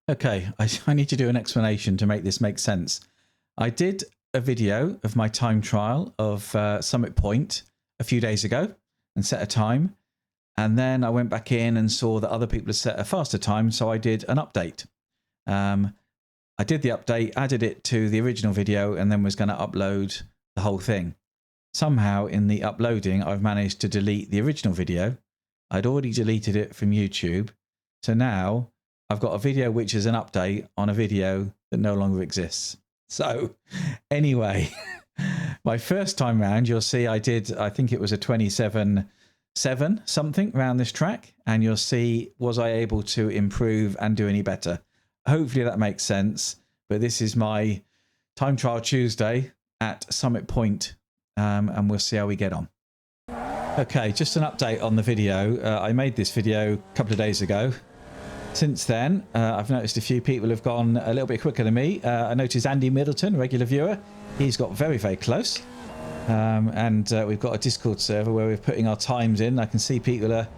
Okay, I need to do an explanation to make this make sense. I did a video of my time trial of Summit Point a few days ago and set a time. And then I went back in and saw that other people had set a faster time. So I did an update. I did the update, added it to the original video, and then was going to upload the whole thing. Somehow in the uploading, I've managed to delete the original video. I'd already deleted it from YouTube. So now I've got a video which is an update on a video that no longer exists. So anyway, my first time round, you'll see I think it was a 27.7 something around this track. And you'll see, was I able to improve and do any better? Hopefully that makes sense. But this is my time trial Tuesday at Summit Point, and we'll see how we get on. Okay, just an update on the video. I made this video a couple of days ago. Since then, I've noticed a few people have gone a little bit quicker than me. I noticed Andy Middleton, a regular viewer. He's got very, very close. And we've got a Discord server where we're putting our times in. I can see people are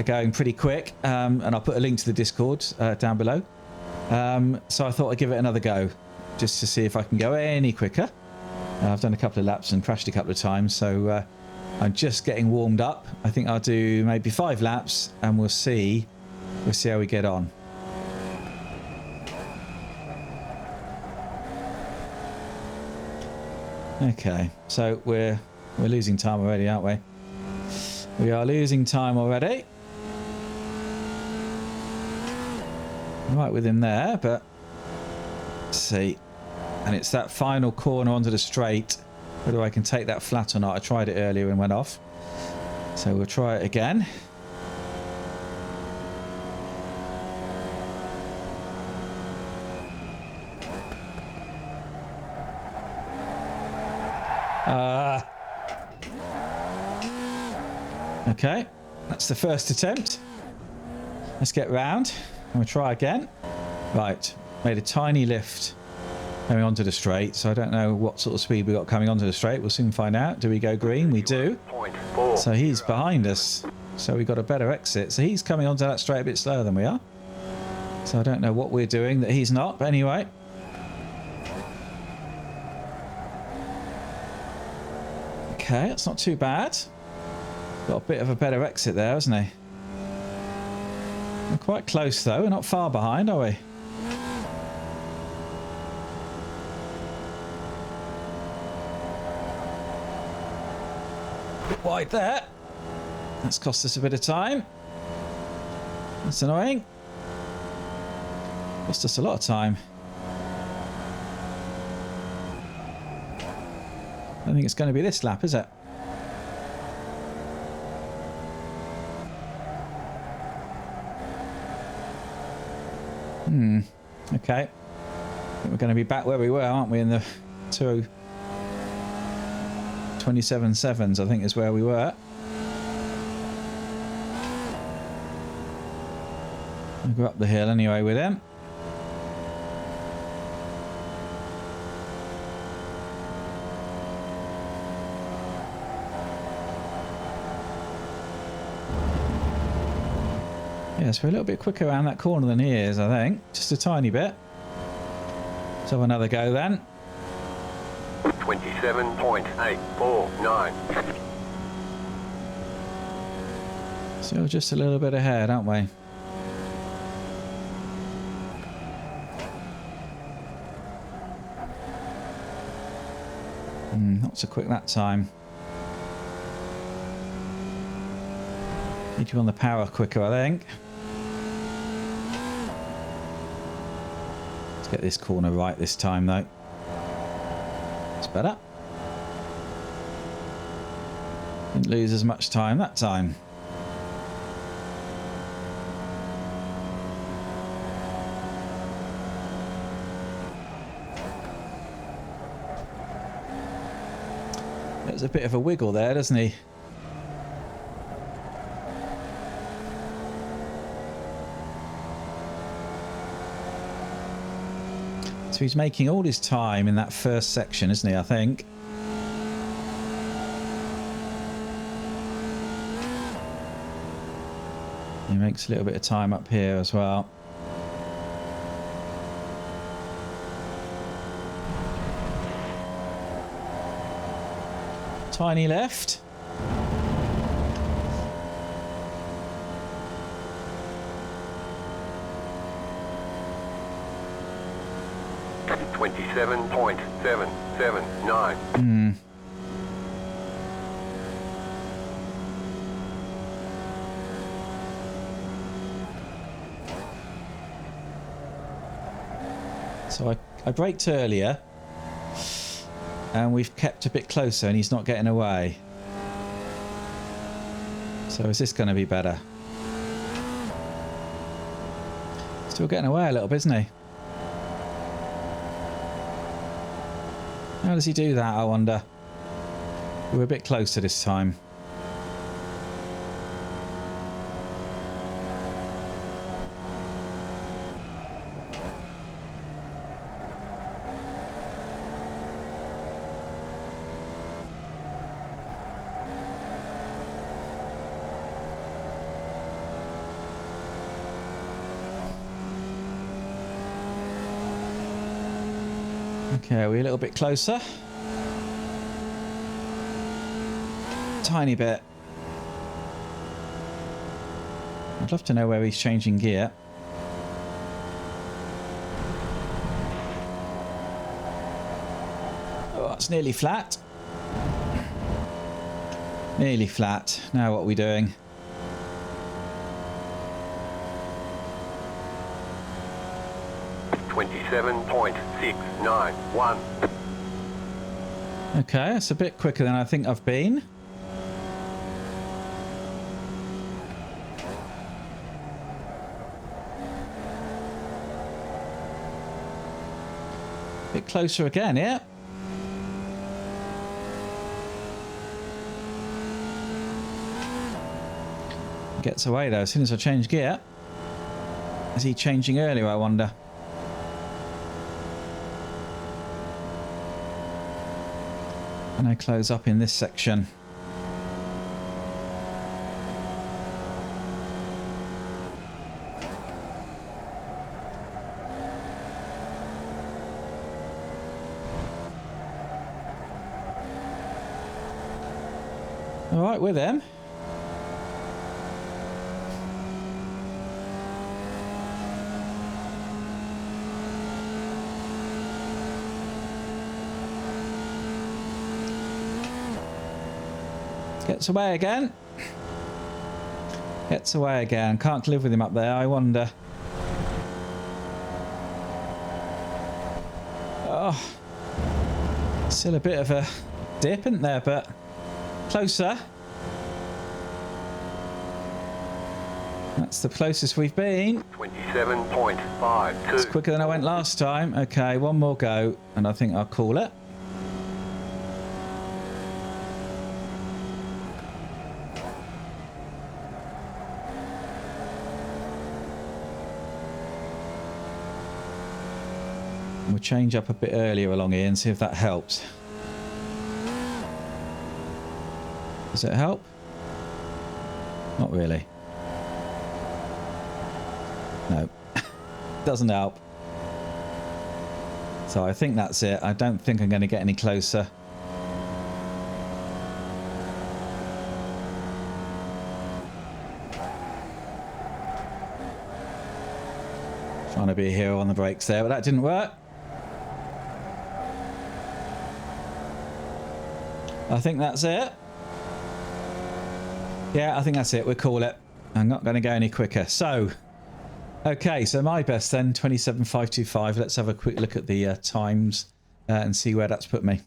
going pretty quick. And I'll put a link to the Discord down below. So I thought I'd give it another go, just to see if I can go any quicker. I've done a couple of laps and crashed a couple of times, so I'm just getting warmed up. I think I'll do maybe 5 laps, and we'll see how we get on. Okay, so we're losing time already, aren't we? We are losing time already. Right with him there, but let's see. And it's that final corner onto the straight, whether I can take that flat or not. I tried it earlier and went off, so we'll try it again. Okay, that's the first attempt. Let's get round and we'll try again. Right, made a tiny lift coming onto the straight, so I don't know what sort of speed we got coming onto the straight. We'll soon find out. Do we go green? We do. So he's behind us, so we got a better exit. So he's coming onto that straight a bit slower than we are. So I don't know what we're doing that he's not, but anyway. Okay, that's not too bad. Got a bit of a better exit there, hasn't he? We're quite close though. We're not far behind, are we? Bit wide there. That's cost us a bit of time. That's annoying. Cost us a lot of time. I don't think it's going to be this lap, is it? Okay. I think we're going to be back where we were, aren't we? In the 27.7s, I think is where we were. We'll go up the hill anyway with him. Yes, we're a little bit quicker around that corner than he is, I think. Just a tiny bit. Let's have another go then. 27.849. Still just a little bit ahead, aren't we? Not so quick that time. Need you on the power quicker, I think. Let's get this corner right this time, though. It's better. Didn't lose as much time that time. There's a bit of a wiggle there, doesn't he? So he's making all his time in that first section, isn't he, I think? He makes a little bit of time up here as well. Tiny left. .7779. So I braked earlier and we've kept a bit closer and he's not getting away. So is this going to be better? Still getting away a little bit, isn't he? How does he do that, I wonder? We're a bit closer this time. Okay, we're a little bit closer. Tiny bit. I'd love to know where he's changing gear. Oh, it's nearly flat. Nearly flat. Now what are we doing? .691. Okay, that's a bit quicker than I think I've been. Bit closer again, yeah. Gets away though as soon as I change gear. Is he changing earlier, I wonder? And I close up in this section. All right, with him. Gets away again. Gets away again. Can't live with him up there, I wonder. Oh. Still a bit of a dip, isn't there? But closer. That's the closest we've been. 27.52. It's quicker than I went last time. Okay, one more go, and I think I'll call it. We'll change up a bit earlier along here and see if that helps. Does it help? Not really. No. Doesn't help. So I think that's it. I don't think I'm going to get any closer. Trying to be a hero on the brakes there, but that didn't work. I think that's it. Yeah, I think that's it. We'll call it. I'm not going to go any quicker. So, okay, so my best then, 27.525. Let's have a quick look at the times and see where that's put me.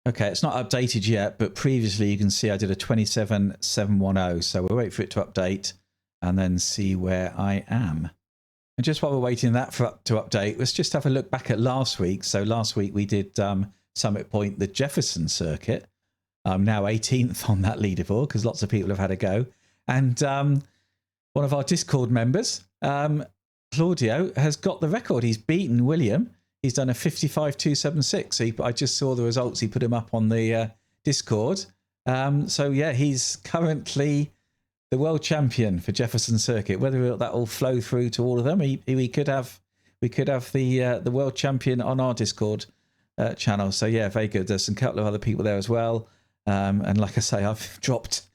Okay, it's not updated yet, but previously you can see I did a 27.710. So we'll wait for it to update and then see where I am. And just while we're waiting that to update, let's just have a look back at last week. So last week we did Summit Point, the Jefferson Circuit. I'm now 18th on that leaderboard because lots of people have had a go. And one of our Discord members, Claudio, has got the record. He's beaten William. He's done a 55.276. So I just saw the results. He put him up on the Discord. So yeah, he's currently the world champion for Jefferson Circuit. Whether that will flow through to all of them, we could have the world champion on our Discord channel. So yeah, very good. There's a couple of other people there as well. And like I say, I've dropped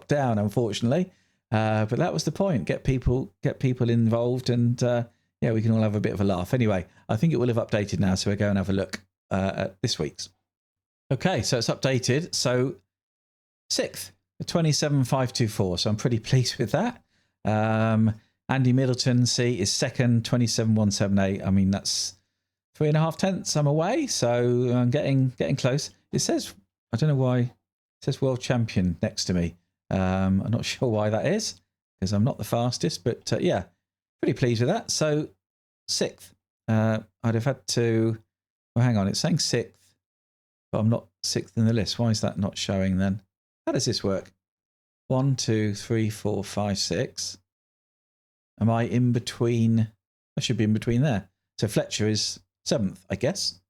down, unfortunately. But that was the point: get people involved, and yeah, we can all have a bit of a laugh. Anyway, I think it will have updated now, so we'll go and have a look at this week's. Okay, so it's updated. So 6th, 27,524. So I'm pretty pleased with that. Andy Middleton is 2nd, 27,178. I mean, that's 3.5 tenths. I'm away, so I'm getting close. It says, I don't know why, it says world champion next to me. I'm not sure why that is, because I'm not the fastest, but yeah, pretty pleased with that. So 6th, I'd have had to, well, hang on, it's saying 6th, but I'm not 6th in the list. Why is that not showing then? How does this work? 1, 2, 3, 4, 5, 6. Am I in between? I should be in between there. So Fletcher is 7th, I guess.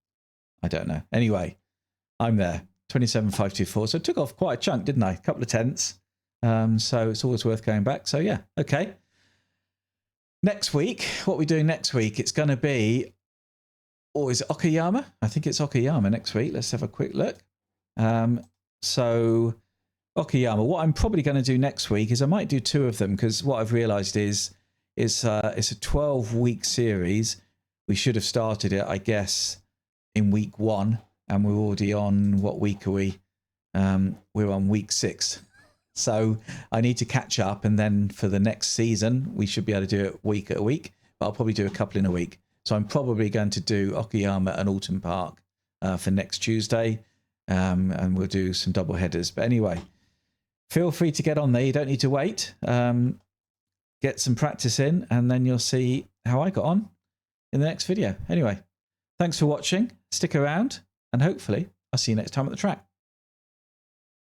I don't know. Anyway, I'm there. 27,524. So I took off quite a chunk, didn't I? A couple of tenths. So it's always worth going back. So yeah, okay. Next week, what are we doing next week? It's going to be, or is it Okayama? I think it's Okayama next week. Let's have a quick look. So Okayama, what I'm probably going to do next week is I might do 2 of them, because what I've realized is it's a 12-week series. We should have started it, I guess, in week 1, and we're already on, what week are we? We're on week 6. So I need to catch up, and then for the next season, we should be able to do it week at a week, but I'll probably do a couple in a week. So I'm probably going to do Okayama and Alton Park for next Tuesday, and we'll do some double headers. But anyway, feel free to get on there. You don't need to wait. Get some practice in, and then you'll see how I got on in the next video. Anyway, thanks for watching. Stick around, and hopefully I'll see you next time at the track.